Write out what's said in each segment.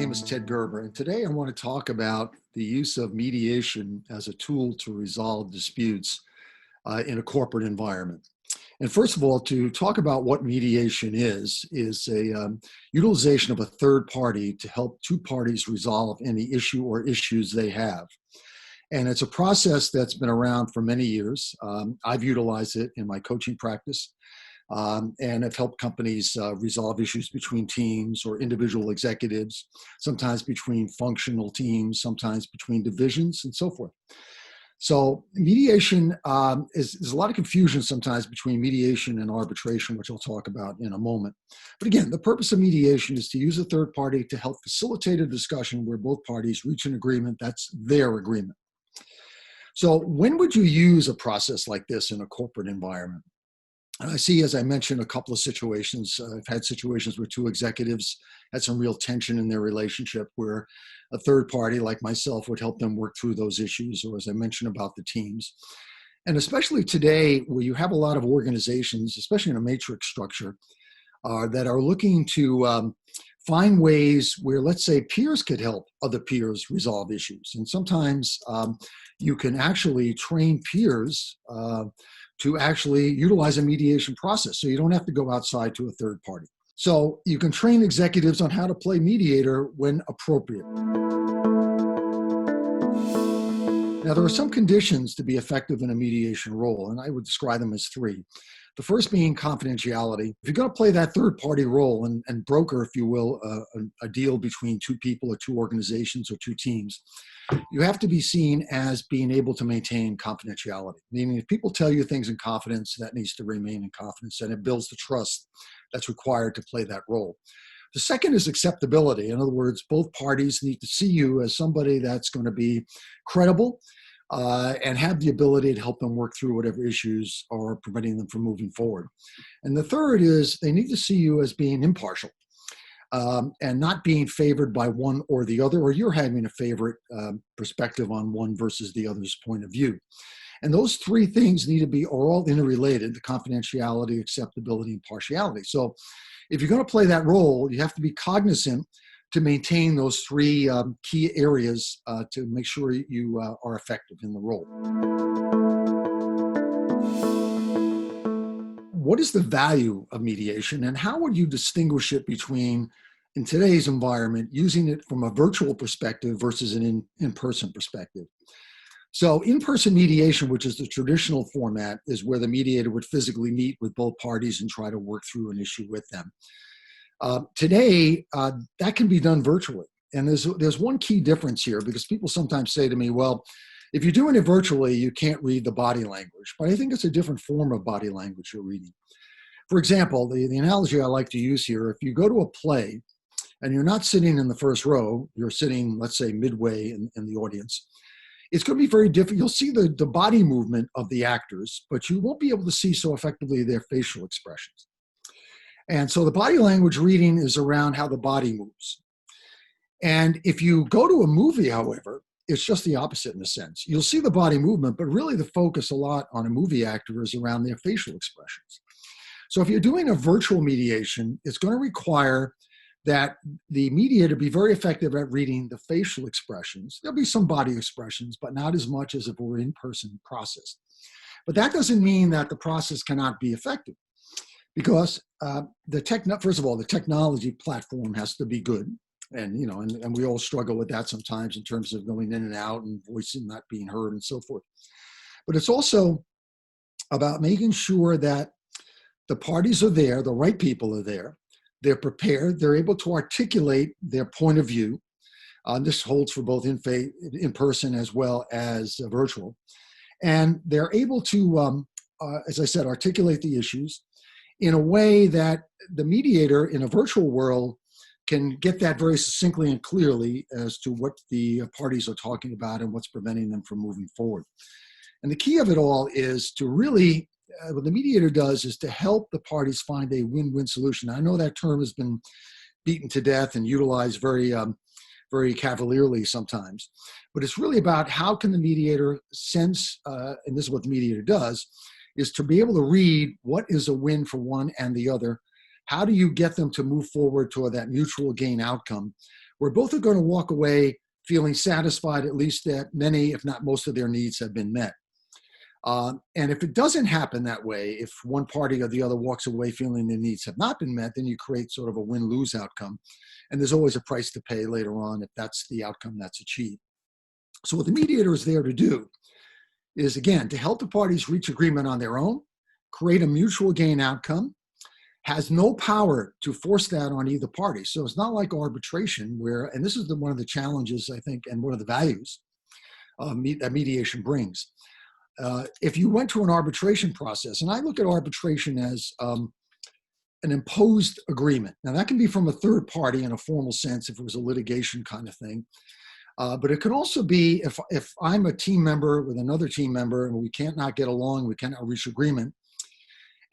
name is Ted Gerber, and today I want to talk about the use of mediation as a tool to resolve disputes in a corporate environment. And first of all, to talk about what mediation is a utilization of a third party to help two parties resolve any issue or issues they have. And it's a process that's been around for many years. I've utilized it in my coaching practice. And have helped companies resolve issues between teams or individual executives, sometimes between functional teams, sometimes between divisions, and so forth. So mediation is a lot of confusion sometimes between mediation and arbitration, which I'll talk about in a moment. But again, the purpose of mediation is to use a third party to help facilitate a discussion where both parties reach an agreement that's their agreement. So when would you use a process like this in a corporate environment? And I see, as I mentioned, a couple of situations. I've had situations where two executives had some real tension in their relationship where a third party like myself would help them work through those issues, or as I mentioned about the teams. And especially today where you have a lot of organizations, especially in a matrix structure, that are looking to find ways where, let's say, peers could help other peers resolve issues. And sometimes you can actually train peers to actually utilize a mediation process. So you don't have to go outside to a third party. So you can train executives on how to play mediator when appropriate. Now, there are some conditions to be effective in a mediation role, and I would describe them as three. The first being confidentiality. If you're going to play that third party role and broker, if you will, a deal between two people or two organizations or two teams, you have to be seen as being able to maintain confidentiality. Meaning if people tell you things in confidence, that needs to remain in confidence, and it builds the trust that's required to play that role. The second is acceptability. In other words, both parties need to see you as somebody that's going to be credible, and have the ability to help them work through whatever issues are preventing them from moving forward. And the third is they need to see you as being impartial and not being favored by one or the other, or you're having a favorite perspective on one versus the other's point of view. And those three things need to be all interrelated: the confidentiality, acceptability, and partiality. So if you're going to play that role, you have to be cognizant to maintain those three key areas to make sure you are effective in the role. What is the value of mediation, and how would you distinguish it between, in today's environment, using it from a virtual perspective versus an in-person perspective? So in-person mediation, which is the traditional format, is where the mediator would physically meet with both parties and try to work through an issue with them. Today, that can be done virtually. And there's one key difference here, because people sometimes say to me, well, if you're doing it virtually, you can't read the body language. But I think it's a different form of body language you're reading. For example, the analogy I like to use here, if you go to a play and you're not sitting in the first row, you're sitting, let's say, midway in the audience, it's going to be very difficult. You'll see the body movement of the actors, but you won't be able to see so effectively their facial expressions. And so the body language reading is around how the body moves. And if you go to a movie, however, it's just the opposite in a sense. You'll see the body movement, but really the focus a lot on a movie actor is around their facial expressions. So if you're doing a virtual mediation, it's going to require that the mediator be very effective at reading the facial expressions. There'll be some body expressions, but not as much as if it were an in-person process. But that doesn't mean that the process cannot be effective, because first of all, the technology platform has to be good. And, and we all struggle with that sometimes in terms of going in and out and voicing not being heard and so forth. But it's also about making sure that the parties are there, the right people are there, they're prepared, they're able to articulate their point of view. This holds for both in person as well as virtual. And they're able to, as I said, articulate the issues in a way that the mediator in a virtual world can get that very succinctly and clearly as to what the parties are talking about and what's preventing them from moving forward. And the key of it all is to really, what the mediator does is to help the parties find a win-win solution. I know that term has been beaten to death and utilized very cavalierly sometimes, but it's really about how can the mediator sense, and this is what the mediator does, is to be able to read what is a win for one and the other. How do you get them to move forward toward that mutual gain outcome where both are going to walk away feeling satisfied, at least that many, if not most of their needs have been met. And if it doesn't happen that way, if one party or the other walks away feeling their needs have not been met, then you create sort of a win-lose outcome. And there's always a price to pay later on if that's the outcome that's achieved. So what the mediator is there to do is, again, to help the parties reach agreement on their own, create a mutual gain outcome, has no power to force that on either party. So it's not like arbitration where, and this is one of the challenges, I think, and one of the values that mediation brings. If you went to an arbitration process, and I look at arbitration as an imposed agreement. Now that can be from a third party in a formal sense if it was a litigation kind of thing. But it can also be if I'm a team member with another team member and we can't not get along, we cannot reach agreement,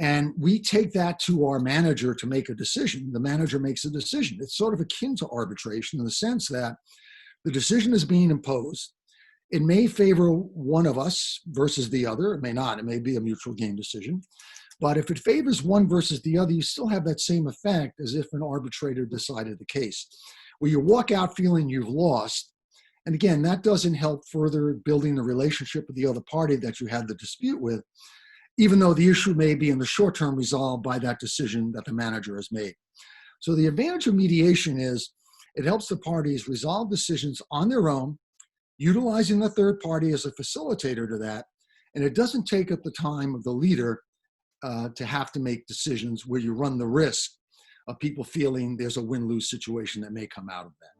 and we take that to our manager to make a decision. The manager makes a decision. It's sort of akin to arbitration in the sense that the decision is being imposed. It may favor one of us versus the other. It may not. It may be a mutual gain decision. But if it favors one versus the other, you still have that same effect as if an arbitrator decided the case, where you walk out feeling you've lost. And again, that doesn't help further building the relationship with the other party that you had the dispute with, even though the issue may be in the short term resolved by that decision that the manager has made. So the advantage of mediation is it helps the parties resolve decisions on their own, utilizing the third party as a facilitator to that, and it doesn't take up the time of the leader to have to make decisions where you run the risk of people feeling there's a win-lose situation that may come out of that.